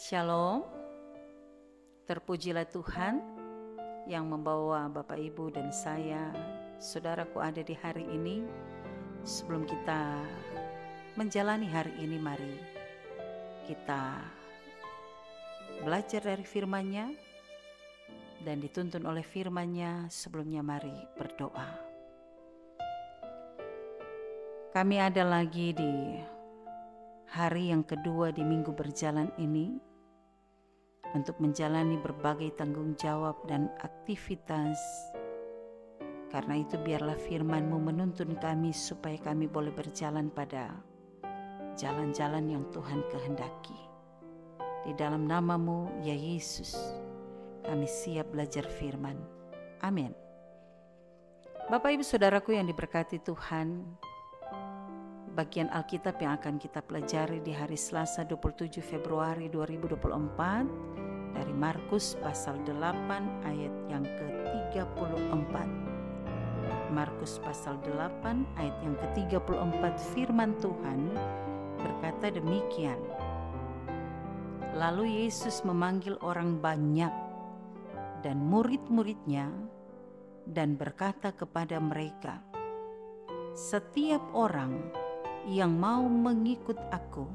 Shalom, terpujilah Tuhan yang membawa Bapak Ibu dan saya, saudaraku ada di hari ini. Sebelum kita menjalani hari ini, mari kita belajar dari firman-Nya dan dituntun oleh firman-Nya. Sebelumnya mari berdoa. Kami ada lagi di hari yang kedua di minggu berjalan ini untuk menjalani berbagai tanggung jawab dan aktivitas. Karena itu biarlah firman-Mu menuntun kami supaya kami boleh berjalan pada jalan-jalan yang Tuhan kehendaki. Di dalam nama-Mu ya Yesus, kami siap belajar firman. Amin. Bapak Ibu Saudaraku yang diberkati Tuhan, bagian Alkitab yang akan kita pelajari di hari Selasa 27 Februari 2024 dari Markus pasal 8 ayat yang ke-34. Markus pasal 8 ayat yang ke-34, firman Tuhan berkata demikian. Lalu Yesus memanggil orang banyak dan murid-muridnya dan berkata kepada mereka, "Setiap orang yang mau mengikut aku,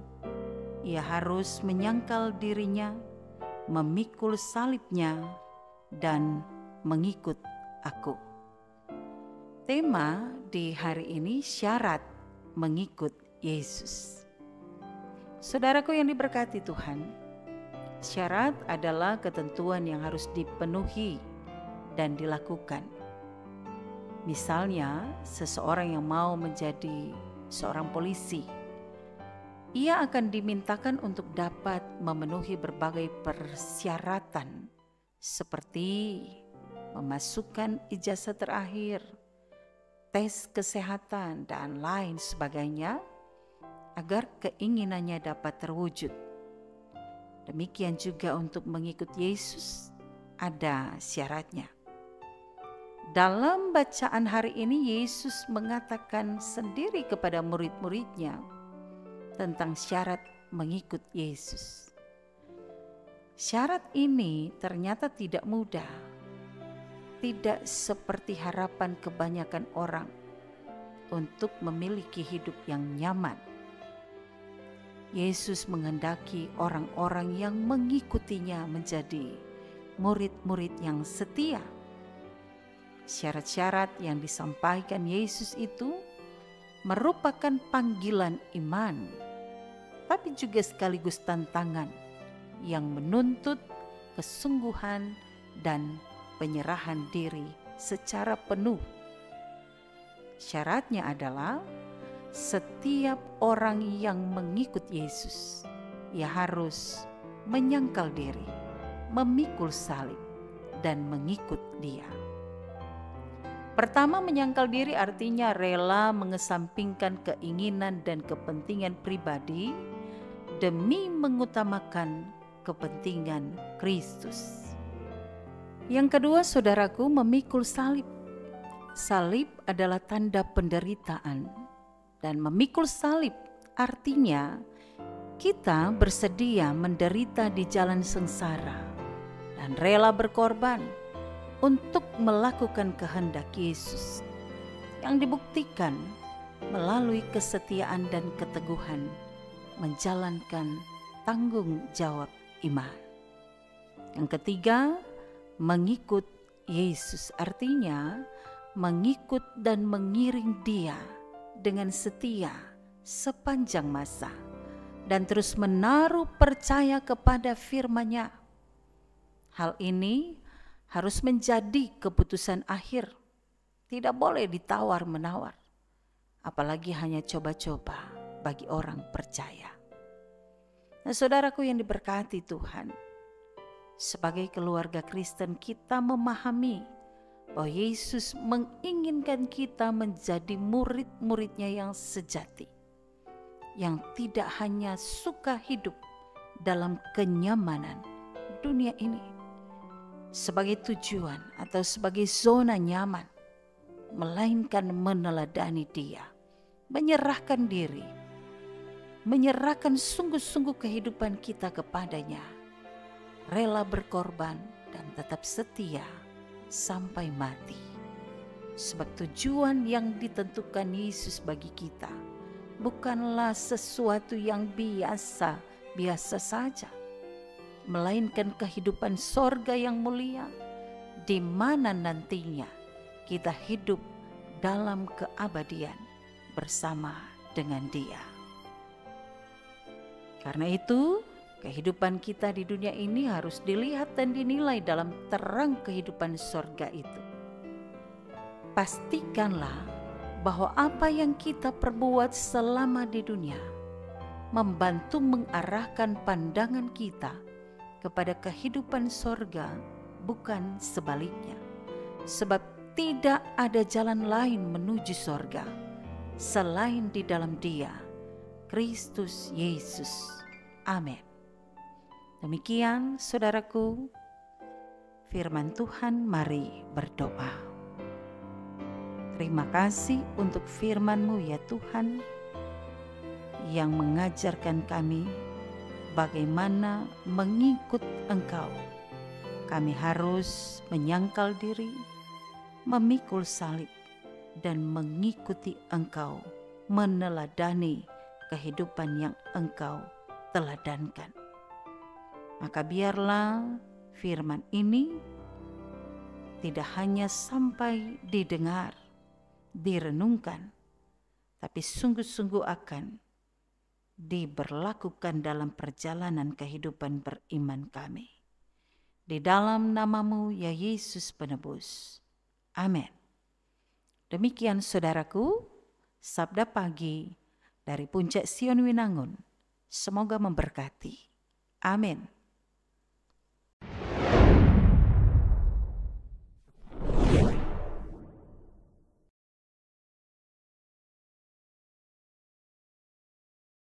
ia harus menyangkal dirinya, memikul salibnya, dan mengikut aku." Tema di hari ini syarat mengikut Yesus. Saudaraku yang diberkati Tuhan, syarat adalah ketentuan yang harus dipenuhi dan dilakukan. Misalnya, seseorang yang mau menjadi seorang polisi, ia akan dimintakan untuk dapat memenuhi berbagai persyaratan seperti memasukkan ijazah terakhir, tes kesehatan, dan lain sebagainya agar keinginannya dapat terwujud. Demikian juga untuk mengikut Yesus ada syaratnya. Dalam bacaan hari ini Yesus mengatakan sendiri kepada murid-muridnya tentang syarat mengikut Yesus. Syarat ini ternyata tidak mudah, tidak seperti harapan kebanyakan orang untuk memiliki hidup yang nyaman. Yesus menghendaki orang-orang yang mengikutinya menjadi murid-murid yang setia. Syarat-syarat yang disampaikan Yesus itu merupakan panggilan iman, tapi juga sekaligus tantangan yang menuntut kesungguhan dan penyerahan diri secara penuh. Syaratnya adalah setiap orang yang mengikut Yesus, ia harus menyangkal diri, memikul salib, dan mengikut Dia. Pertama, menyangkal diri artinya rela mengesampingkan keinginan dan kepentingan pribadi demi mengutamakan kepentingan Kristus. Yang kedua, saudaraku, memikul salib. Salib adalah tanda penderitaan, dan memikul salib artinya kita bersedia menderita di jalan sengsara dan rela berkorban untuk melakukan kehendak Yesus yang dibuktikan melalui kesetiaan dan keteguhan menjalankan tanggung jawab iman. Yang ketiga, mengikut Yesus artinya mengikut dan mengiring Dia dengan setia sepanjang masa dan terus menaruh percaya kepada firman-Nya. Hal ini harus menjadi keputusan akhir, tidak boleh ditawar-menawar, apalagi hanya coba-coba bagi orang percaya. Nah, saudaraku yang diberkati Tuhan, sebagai keluarga Kristen kita memahami bahwa Yesus menginginkan kita menjadi murid-muridnya yang sejati, yang tidak hanya suka hidup dalam kenyamanan dunia ini sebagai tujuan atau sebagai zona nyaman, melainkan meneladani Dia, menyerahkan diri, menyerahkan sungguh-sungguh kehidupan kita kepadanya rela berkorban, dan tetap setia sampai mati. Sebab tujuan yang ditentukan Yesus bagi kita bukanlah sesuatu yang biasa saja, melainkan kehidupan sorga yang mulia, di mana nantinya kita hidup dalam keabadian bersama dengan Dia. Karena itu, kehidupan kita di dunia ini harus dilihat dan dinilai dalam terang kehidupan sorga itu. Pastikanlah bahwa apa yang kita perbuat selama di dunia membantu mengarahkan pandangan kita kepada kehidupan sorga, bukan sebaliknya. Sebab tidak ada jalan lain menuju sorga selain di dalam Dia, Kristus Yesus. Amin. Demikian saudaraku, firman Tuhan, mari berdoa. Terima kasih untuk firman-Mu ya Tuhan, yang mengajarkan kami bagaimana mengikut Engkau. Kami harus menyangkal diri, memikul salib, dan mengikuti Engkau, meneladani kehidupan yang Engkau teladankan. Maka biarlah firman ini tidak hanya sampai didengar, direnungkan, tapi sungguh-sungguh akan diberlakukan dalam perjalanan kehidupan beriman kami. Di dalam nama-Mu ya Yesus Penebus. Amin. Demikian saudaraku, Sabda Pagi dari Puncak Sion Winangun. Semoga memberkati. Amin.